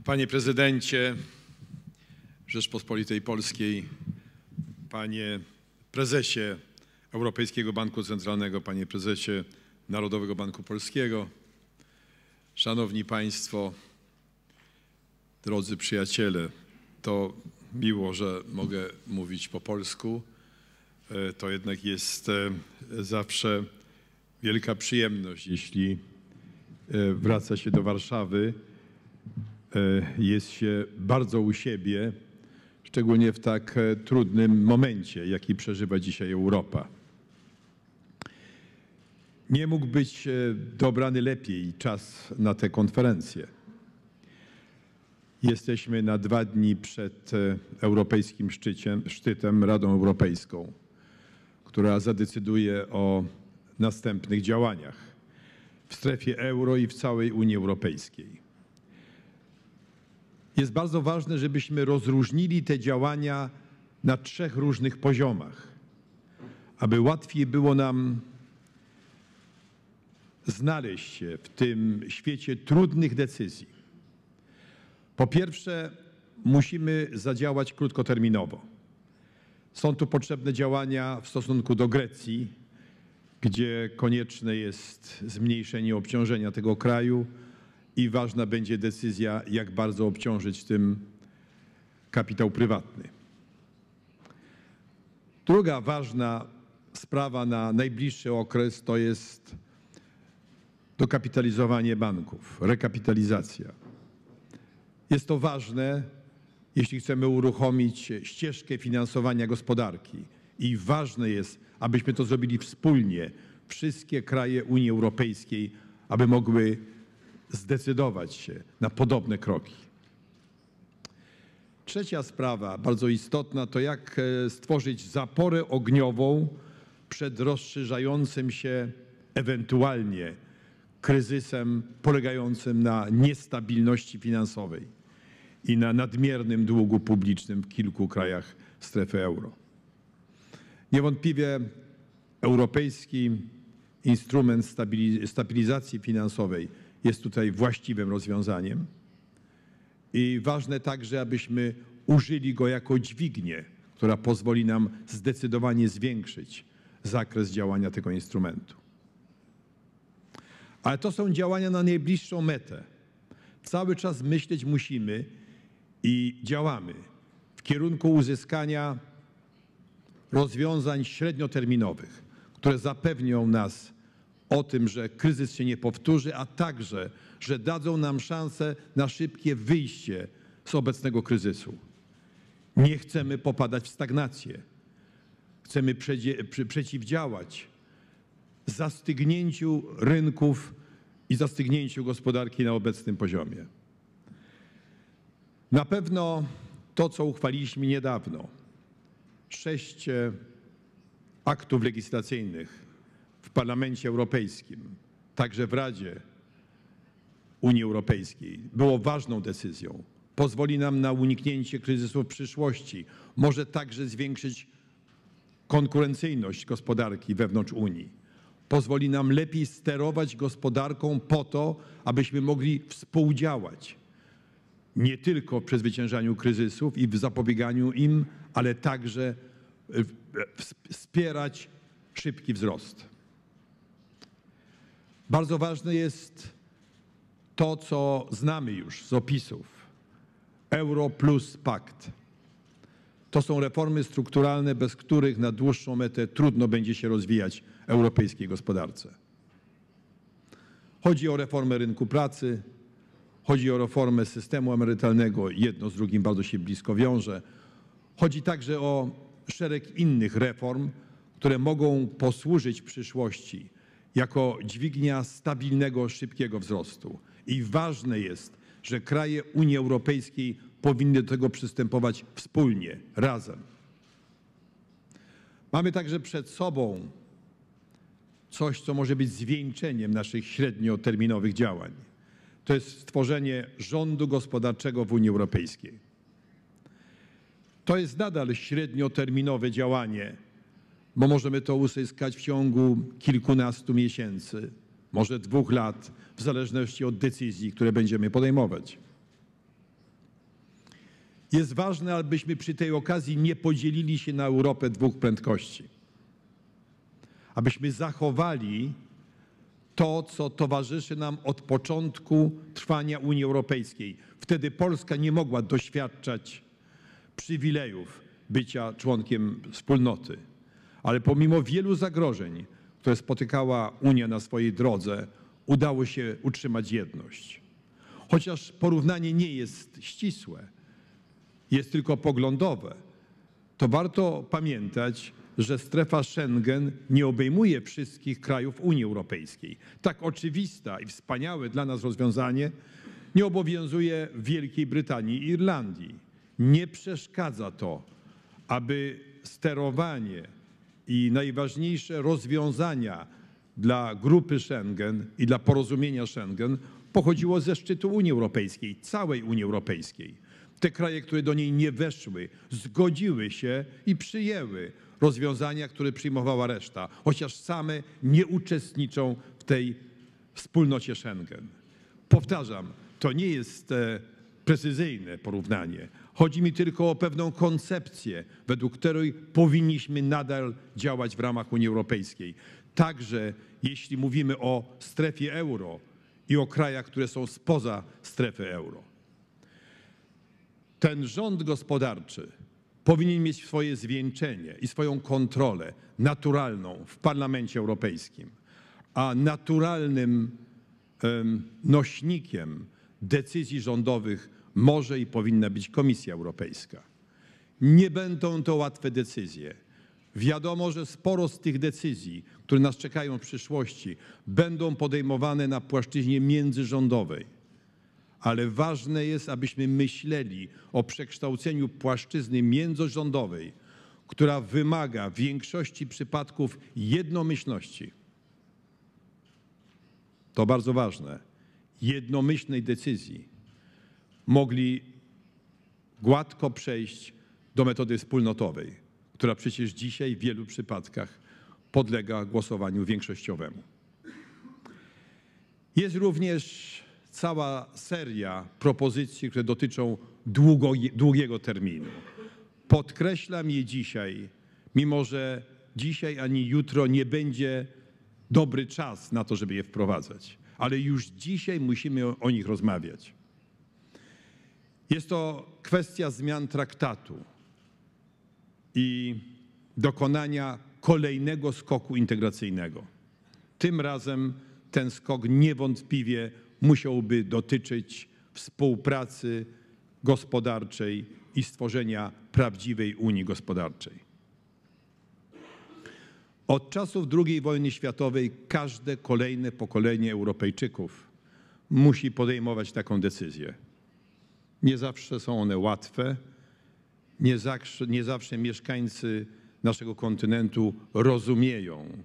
Panie Prezydencie Rzeczpospolitej Polskiej, Panie Prezesie Europejskiego Banku Centralnego, Panie Prezesie Narodowego Banku Polskiego, Szanowni Państwo, drodzy przyjaciele, to miło, że mogę mówić po polsku. To jednak jest zawsze wielka przyjemność, jeśli wraca się do Warszawy, jest się bardzo u siebie, szczególnie w tak trudnym momencie, jaki przeżywa dzisiaj Europa. Nie mógł być dobrany lepiej czas na tę konferencję. Jesteśmy na 2 dni przed europejskim szczytem, Radą Europejską, która zadecyduje o następnych działaniach w strefie euro i w całej Unii Europejskiej. Jest bardzo ważne, żebyśmy rozróżnili te działania na 3 różnych poziomach, aby łatwiej było nam znaleźć się w tym świecie trudnych decyzji. Po pierwsze, musimy zadziałać krótkoterminowo. Są tu potrzebne działania w stosunku do Grecji, gdzie konieczne jest zmniejszenie obciążenia tego kraju i ważna będzie decyzja, jak bardzo obciążyć tym kapitał prywatny. Druga ważna sprawa na najbliższy okres to jest dokapitalizowanie banków, rekapitalizacja. Jest to ważne, jeśli chcemy uruchomić ścieżkę finansowania gospodarki i ważne jest, abyśmy to zrobili wspólnie, wszystkie kraje Unii Europejskiej, aby mogły zdecydować się na podobne kroki. Trzecia sprawa, bardzo istotna, to jak stworzyć zaporę ogniową przed rozszerzającym się ewentualnie kryzysem polegającym na niestabilności finansowej i na nadmiernym długu publicznym w kilku krajach strefy euro. Niewątpliwie Europejski Instrument Stabilizacji Finansowej jest tutaj właściwym rozwiązaniem i ważne także, abyśmy użyli go jako dźwignię, która pozwoli nam zdecydowanie zwiększyć zakres działania tego instrumentu. Ale to są działania na najbliższą metę. Cały czas myśleć musimy i działamy w kierunku uzyskania rozwiązań średnioterminowych, które zapewnią nas o tym, że kryzys się nie powtórzy, a także, że dadzą nam szansę na szybkie wyjście z obecnego kryzysu. Nie chcemy popadać w stagnację. Chcemy przeciwdziałać zastygnięciu rynków i zastygnięciu gospodarki na obecnym poziomie. Na pewno to, co uchwaliliśmy niedawno, 6 aktów legislacyjnych w Parlamencie Europejskim, także w Radzie Unii Europejskiej, było ważną decyzją. Pozwoli nam na uniknięcie kryzysu w przyszłości, może także zwiększyć konkurencyjność gospodarki wewnątrz Unii. Pozwoli nam lepiej sterować gospodarką po to, abyśmy mogli współdziałać nie tylko w przezwyciężaniu kryzysów i w zapobieganiu im, ale także wspierać szybki wzrost. Bardzo ważne jest to, co znamy już z opisów. Euro plus pakt. To są reformy strukturalne, bez których na dłuższą metę trudno będzie się rozwijać europejskiej gospodarce. Chodzi o reformę rynku pracy, chodzi o reformę systemu emerytalnego, jedno z drugim bardzo się blisko wiąże. Chodzi także o szereg innych reform, które mogą posłużyć w przyszłości jako dźwignia stabilnego, szybkiego wzrostu. I ważne jest, że kraje Unii Europejskiej powinny do tego przystępować wspólnie, razem. Mamy także przed sobą coś, co może być zwieńczeniem naszych średnioterminowych działań. To jest stworzenie rządu gospodarczego w Unii Europejskiej. To jest nadal średnioterminowe działanie, bo możemy to uzyskać w ciągu kilkunastu miesięcy, może 2 lat, w zależności od decyzji, które będziemy podejmować. Jest ważne, abyśmy przy tej okazji nie podzielili się na Europę dwóch prędkości. Abyśmy zachowali to, co towarzyszy nam od początku trwania Unii Europejskiej. Wtedy Polska nie mogła doświadczać przywilejów bycia członkiem wspólnoty. Ale pomimo wielu zagrożeń, które spotykała Unia na swojej drodze, udało się utrzymać jedność. Chociaż porównanie nie jest ścisłe, jest tylko poglądowe, to warto pamiętać, że strefa Schengen nie obejmuje wszystkich krajów Unii Europejskiej. Tak oczywista i wspaniałe dla nas rozwiązanie nie obowiązuje w Wielkiej Brytanii i Irlandii. Nie przeszkadza to, aby sterowanie i najważniejsze rozwiązania dla grupy Schengen i dla porozumienia Schengen pochodziło ze szczytu Unii Europejskiej, całej Unii Europejskiej. Te kraje, które do niej nie weszły, zgodziły się i przyjęły rozwiązania, które przyjmowała reszta, chociaż same nie uczestniczą w tej wspólnocie Schengen. Powtarzam, to nie jest precyzyjne porównanie. Chodzi mi tylko o pewną koncepcję, według której powinniśmy nadal działać w ramach Unii Europejskiej. Także jeśli mówimy o strefie euro i o krajach, które są spoza strefy euro. Ten rząd gospodarczy powinien mieć swoje zwieńczenie i swoją kontrolę naturalną w Parlamencie Europejskim, a naturalnym nośnikiem decyzji rządowych może i powinna być Komisja Europejska. Nie będą to łatwe decyzje. Wiadomo, że sporo z tych decyzji, które nas czekają w przyszłości, będą podejmowane na płaszczyźnie międzyrządowej. Ale ważne jest, abyśmy myśleli o przekształceniu płaszczyzny międzyrządowej, która wymaga w większości przypadków jednomyślności. To bardzo ważne. Jednomyślnej decyzji mogli gładko przejść do metody wspólnotowej, która przecież dzisiaj w wielu przypadkach podlega głosowaniu większościowemu. Jest również cała seria propozycji, które dotyczą długiego terminu. Podkreślam je dzisiaj, mimo że dzisiaj ani jutro nie będzie dobry czas na to, żeby je wprowadzać. Ale już dzisiaj musimy o nich rozmawiać. Jest to kwestia zmian traktatu i dokonania kolejnego skoku integracyjnego. Tym razem ten skok niewątpliwie musiałby dotyczyć współpracy gospodarczej i stworzenia prawdziwej Unii Gospodarczej. Od czasów II wojny światowej każde kolejne pokolenie Europejczyków musi podejmować taką decyzję. Nie zawsze są one łatwe, nie zawsze mieszkańcy naszego kontynentu rozumieją,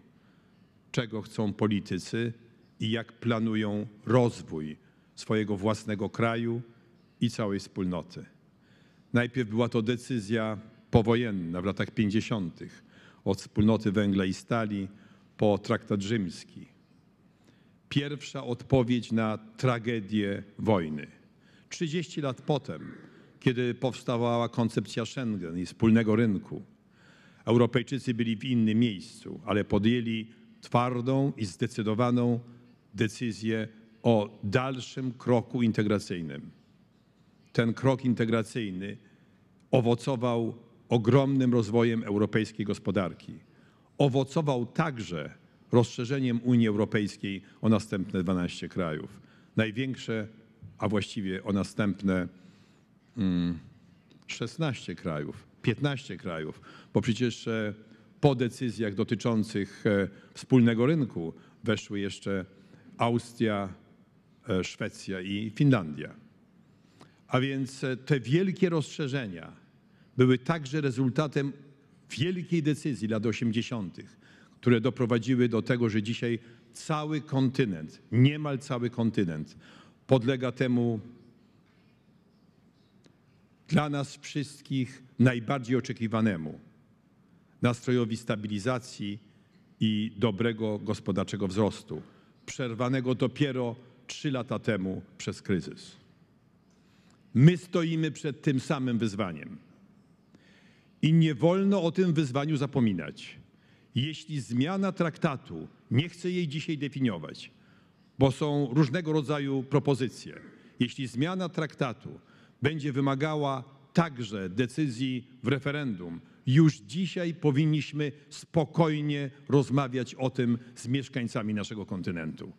czego chcą politycy i jak planują rozwój swojego własnego kraju i całej wspólnoty. Najpierw była to decyzja powojenna w latach 50. od Wspólnoty Węgla i Stali po Traktat Rzymski. Pierwsza odpowiedź na tragedię wojny. 30 lat potem, kiedy powstawała koncepcja Schengen i wspólnego rynku, Europejczycy byli w innym miejscu, ale podjęli twardą i zdecydowaną decyzję o dalszym kroku integracyjnym. Ten krok integracyjny owocował ogromnym rozwojem europejskiej gospodarki. Owocował także rozszerzeniem Unii Europejskiej o następne 12 krajów. Największe, a właściwie o następne 16 krajów, 15 krajów, bo przecież po decyzjach dotyczących wspólnego rynku weszły jeszcze Austria, Szwecja i Finlandia. A więc te wielkie rozszerzenia były także rezultatem wielkiej decyzji lat 80., które doprowadziły do tego, że dzisiaj cały kontynent, niemal cały kontynent podlega temu dla nas wszystkich najbardziej oczekiwanemu nastrojowi stabilizacji i dobrego gospodarczego wzrostu, przerwanego dopiero 3 lata temu przez kryzys. My stoimy przed tym samym wyzwaniem. I nie wolno o tym wyzwaniu zapominać. Jeśli zmiana traktatu, nie chcę jej dzisiaj definiować, bo są różnego rodzaju propozycje. Jeśli zmiana traktatu będzie wymagała także decyzji w referendum, już dzisiaj powinniśmy spokojnie rozmawiać o tym z mieszkańcami naszego kontynentu.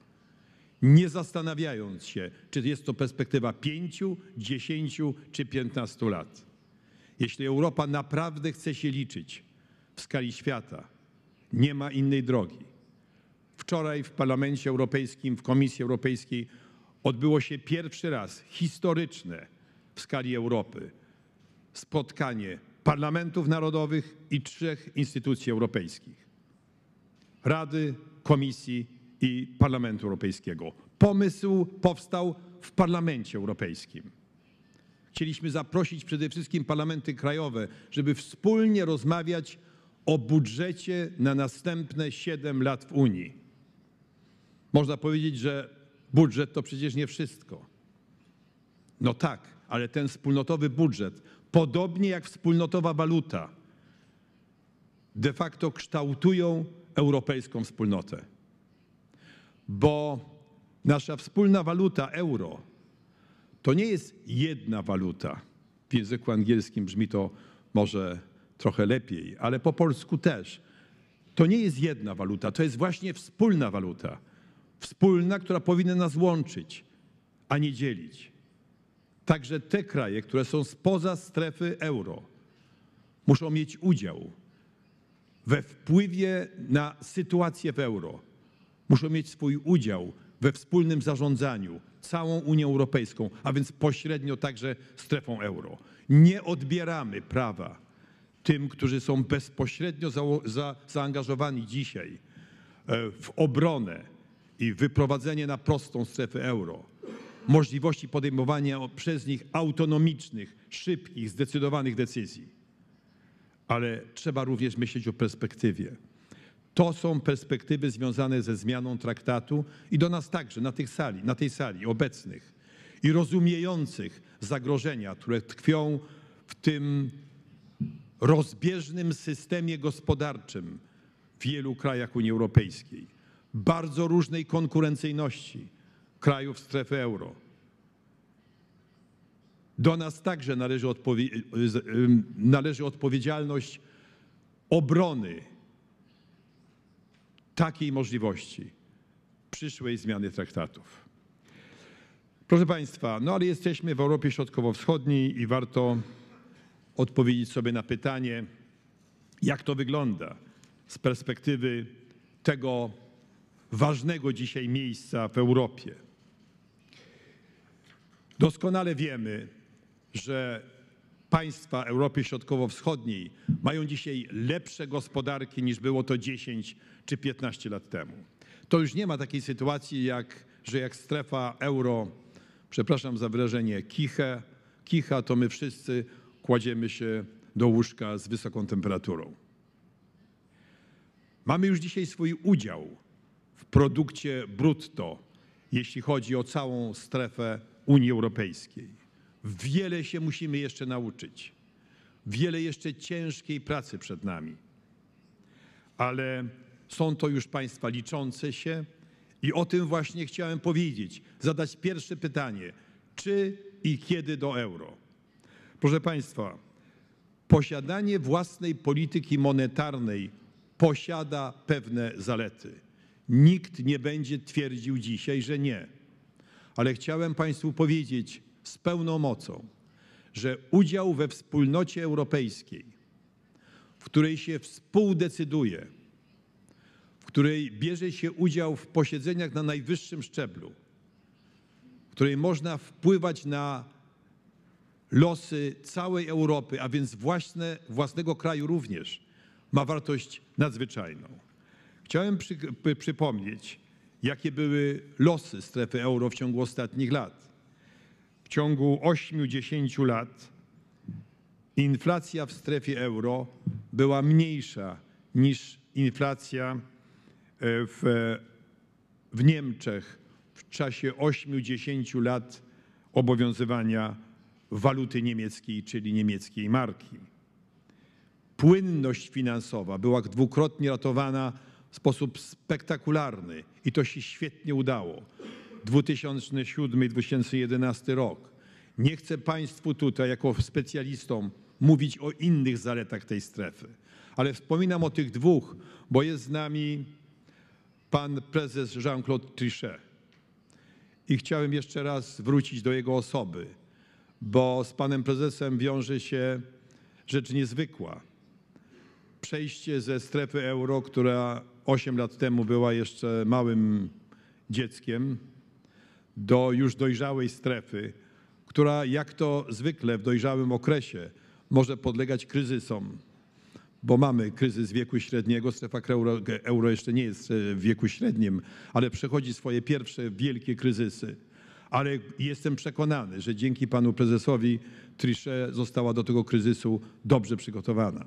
Nie zastanawiając się, czy jest to perspektywa 5, 10 czy 15 lat. Jeśli Europa naprawdę chce się liczyć w skali świata, nie ma innej drogi. Wczoraj w Parlamencie Europejskim, w Komisji Europejskiej odbyło się pierwszy raz historyczne w skali Europy spotkanie parlamentów narodowych i 3 instytucji europejskich: Rady, Komisji i Parlamentu Europejskiego. Pomysł powstał w Parlamencie Europejskim. Chcieliśmy zaprosić przede wszystkim parlamenty krajowe, żeby wspólnie rozmawiać o budżecie na następne 7 lat w Unii. Można powiedzieć, że budżet to przecież nie wszystko. No tak, ale ten wspólnotowy budżet, podobnie jak wspólnotowa waluta, de facto kształtują europejską wspólnotę. Bo nasza wspólna waluta, euro, to nie jest jedna waluta. W języku angielskim brzmi to może trochę lepiej, ale po polsku też. To nie jest jedna waluta, to jest właśnie wspólna waluta. Wspólna, która powinna nas łączyć, a nie dzielić. Także te kraje, które są spoza strefy euro, muszą mieć udział we wpływie na sytuację w euro. Muszą mieć swój udział we wspólnym zarządzaniu całą Unią Europejską, a więc pośrednio także strefą euro. Nie odbieramy prawa tym, którzy są bezpośrednio zaangażowani dzisiaj w obronę i wyprowadzenie na prostą strefę euro, możliwości podejmowania przez nich autonomicznych, szybkich, zdecydowanych decyzji. Ale trzeba również myśleć o perspektywie. To są perspektywy związane ze zmianą traktatu i do nas także na tej sali obecnych i rozumiejących zagrożenia, które tkwią w tym rozbieżnym systemie gospodarczym w wielu krajach Unii Europejskiej, bardzo różnej konkurencyjności krajów strefy euro. Do nas także należy odpowiedzialność obrony takiej możliwości przyszłej zmiany traktatów. Proszę Państwa, no ale jesteśmy w Europie Środkowo-Wschodniej i warto odpowiedzieć sobie na pytanie, jak to wygląda z perspektywy tego ważnego dzisiaj miejsca w Europie. Doskonale wiemy, że państwa Europy Środkowo-Wschodniej mają dzisiaj lepsze gospodarki niż było to 10 czy 15 lat temu. To już nie ma takiej sytuacji, że jak strefa euro, przepraszam za wyrażenie, kicha, to my wszyscy kładziemy się do łóżka z wysoką temperaturą. Mamy już dzisiaj swój udział w produkcie brutto, jeśli chodzi o całą strefę Unii Europejskiej. Wiele się musimy jeszcze nauczyć. Wiele jeszcze ciężkiej pracy przed nami. Ale są to już państwa liczące się i o tym właśnie chciałem powiedzieć. Zadać pierwsze pytanie. Czy i kiedy do euro? Proszę Państwa, posiadanie własnej polityki monetarnej posiada pewne zalety. Nikt nie będzie twierdził dzisiaj, że nie. Ale chciałem Państwu powiedzieć z pełną mocą, że udział we wspólnocie europejskiej, w której się współdecyduje, w której bierze się udział w posiedzeniach na najwyższym szczeblu, w której można wpływać na losy całej Europy, a więc własnego kraju również, ma wartość nadzwyczajną. Chciałem przypomnieć, jakie były losy strefy euro w ciągu ostatnich lat. W ciągu 8–10 lat inflacja w strefie euro była mniejsza niż inflacja w Niemczech w czasie 8–10 lat obowiązywania waluty niemieckiej, czyli niemieckiej marki. Płynność finansowa była dwukrotnie ratowana w sposób spektakularny i to się świetnie udało. 2007 i 2011 rok. Nie chcę Państwu tutaj jako specjalistom mówić o innych zaletach tej strefy, ale wspominam o tych dwóch, bo jest z nami pan prezes Jean-Claude Trichet. I chciałem jeszcze raz wrócić do jego osoby, bo z panem prezesem wiąże się rzecz niezwykła. Przejście ze strefy euro, która 8 lat temu była jeszcze małym dzieckiem, do już dojrzałej strefy, która jak to zwykle w dojrzałym okresie może podlegać kryzysom, bo mamy kryzys wieku średniego, strefa euro jeszcze nie jest w wieku średnim, ale przechodzi swoje pierwsze wielkie kryzysy. Ale jestem przekonany, że dzięki panu prezesowi Trichet została do tego kryzysu dobrze przygotowana.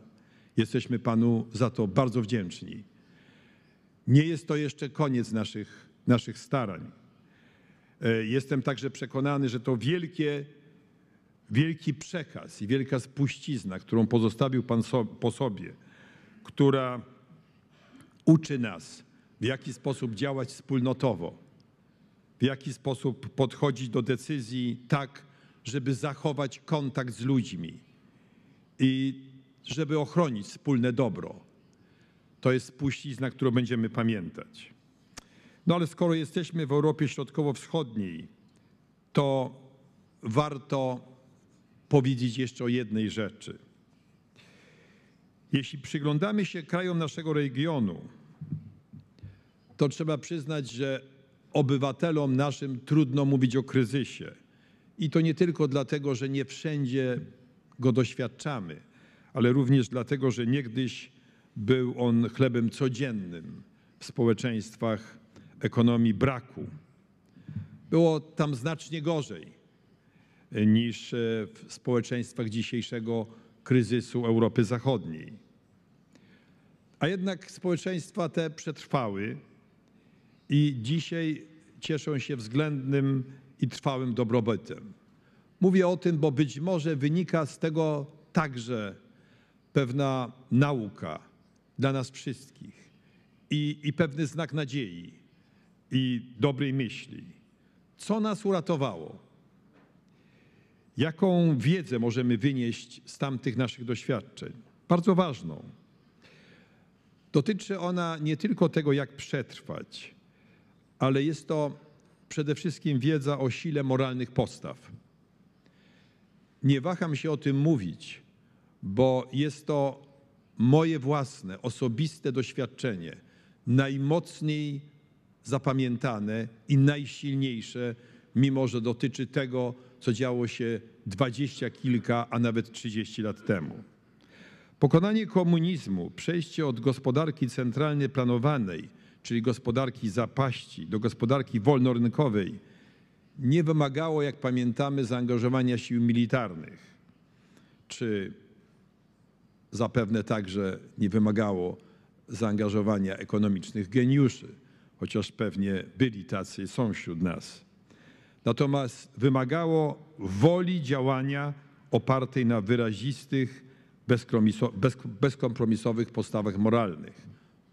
Jesteśmy panu za to bardzo wdzięczni. Nie jest to jeszcze koniec naszych starań. Jestem także przekonany, że to wielki przekaz i wielka spuścizna, którą pozostawił pan po sobie, która uczy nas, w jaki sposób działać wspólnotowo, w jaki sposób podchodzić do decyzji tak, żeby zachować kontakt z ludźmi i żeby ochronić wspólne dobro. To jest spuścizna, którą będziemy pamiętać. No ale skoro jesteśmy w Europie Środkowo-Wschodniej, to warto powiedzieć jeszcze o jednej rzeczy. Jeśli przyglądamy się krajom naszego regionu, to trzeba przyznać, że obywatelom naszym trudno mówić o kryzysie. I to nie tylko dlatego, że nie wszędzie go doświadczamy, ale również dlatego, że niegdyś był on chlebem codziennym w społeczeństwach ekonomii braku. Było tam znacznie gorzej niż w społeczeństwach dzisiejszego kryzysu Europy Zachodniej. A jednak społeczeństwa te przetrwały i dzisiaj cieszą się względnym i trwałym dobrobytem. Mówię o tym, bo być może wynika z tego także pewna nauka dla nas wszystkich i pewny znak nadziei i dobrej myśli. Co nas uratowało? Jaką wiedzę możemy wynieść z tamtych naszych doświadczeń? Bardzo ważną. Dotyczy ona nie tylko tego, jak przetrwać, ale jest to przede wszystkim wiedza o sile moralnych postaw. Nie waham się o tym mówić, bo jest to moje własne, osobiste doświadczenie, najmocniej zapamiętane i najsilniejsze, mimo że dotyczy tego, co działo się 20 kilka, a nawet 30 lat temu. Pokonanie komunizmu, przejście od gospodarki centralnie planowanej, czyli gospodarki zapaści, do gospodarki wolnorynkowej, nie wymagało, jak pamiętamy, zaangażowania sił militarnych, czy zapewne także nie wymagało zaangażowania ekonomicznych geniuszy, chociaż pewnie byli tacy, są wśród nas. Natomiast wymagało woli działania opartej na wyrazistych, bezkompromisowych postawach moralnych,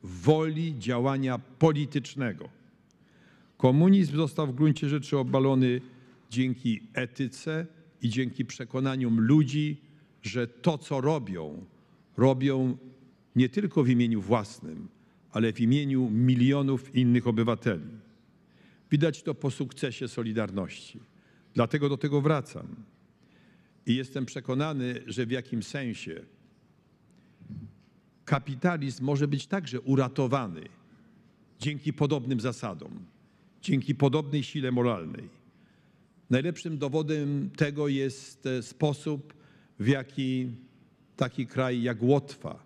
woli działania politycznego. Komunizm został w gruncie rzeczy obalony dzięki etyce i dzięki przekonaniom ludzi, że to, co robią, robią nie tylko w imieniu własnym, ale w imieniu milionów innych obywateli. Widać to po sukcesie Solidarności. Dlatego do tego wracam. I jestem przekonany, że w jakimś sensie kapitalizm może być także uratowany dzięki podobnym zasadom, dzięki podobnej sile moralnej. Najlepszym dowodem tego jest sposób, w jaki taki kraj jak Łotwa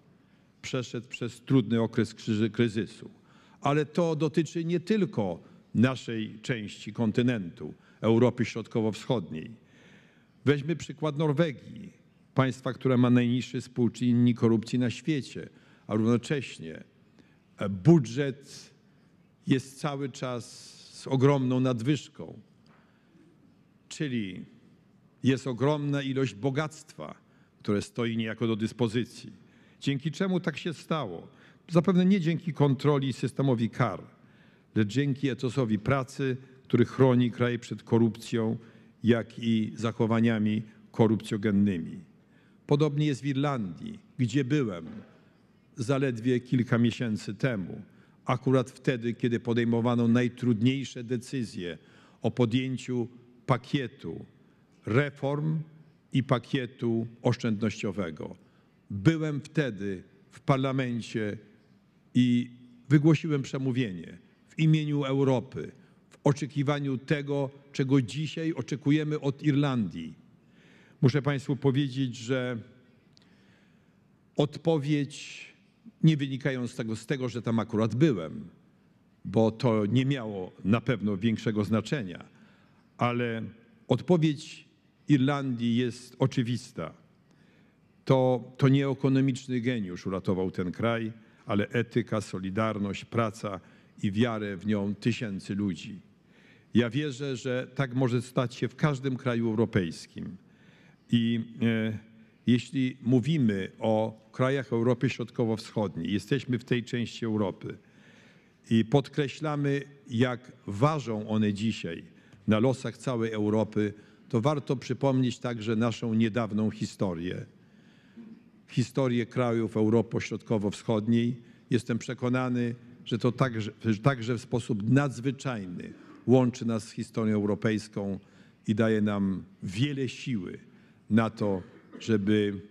przeszedł przez trudny okres kryzysu. Ale to dotyczy nie tylko naszej części kontynentu, Europy Środkowo-Wschodniej. Weźmy przykład Norwegii, państwa, które ma najniższy współczynnik korupcji na świecie, a równocześnie budżet jest cały czas z ogromną nadwyżką. Czyli jest ogromna ilość bogactwa, które stoi niejako do dyspozycji. Dzięki czemu tak się stało? Zapewne nie dzięki kontroli i systemowi kar, lecz dzięki etosowi pracy, który chroni kraj przed korupcją, jak i zachowaniami korupcjogennymi. Podobnie jest w Irlandii, gdzie byłem zaledwie kilka miesięcy temu, akurat wtedy, kiedy podejmowano najtrudniejsze decyzje o podjęciu pakietu reform i pakietu oszczędnościowego. Byłem wtedy w parlamencie i wygłosiłem przemówienie w imieniu Europy, w oczekiwaniu tego, czego dzisiaj oczekujemy od Irlandii. Muszę Państwu powiedzieć, że odpowiedź, nie wynikając z tego, że tam akurat byłem, bo to nie miało na pewno większego znaczenia, ale odpowiedź Irlandii jest oczywista. To nie ekonomiczny geniusz uratował ten kraj, ale etyka, solidarność, praca i wiarę w nią tysięcy ludzi. Ja wierzę, że tak może stać się w każdym kraju europejskim. I jeśli mówimy o krajach Europy Środkowo-Wschodniej, jesteśmy w tej części Europy i podkreślamy, jak ważą one dzisiaj na losach całej Europy, to warto przypomnieć także naszą niedawną historię krajów Europy Środkowo-Wschodniej. Jestem przekonany, że to także w sposób nadzwyczajny łączy nas z historią europejską i daje nam wiele siły na to, żeby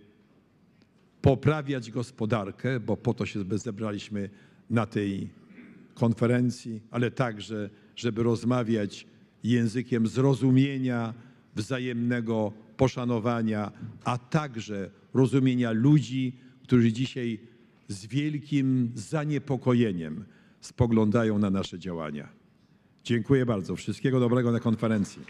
poprawiać gospodarkę, bo po to się zebraliśmy na tej konferencji, ale także, żeby rozmawiać językiem zrozumienia, wzajemnego poszanowania, a także rozumienia ludzi, którzy dzisiaj z wielkim zaniepokojeniem spoglądają na nasze działania. Dziękuję bardzo. Wszystkiego dobrego na konferencji.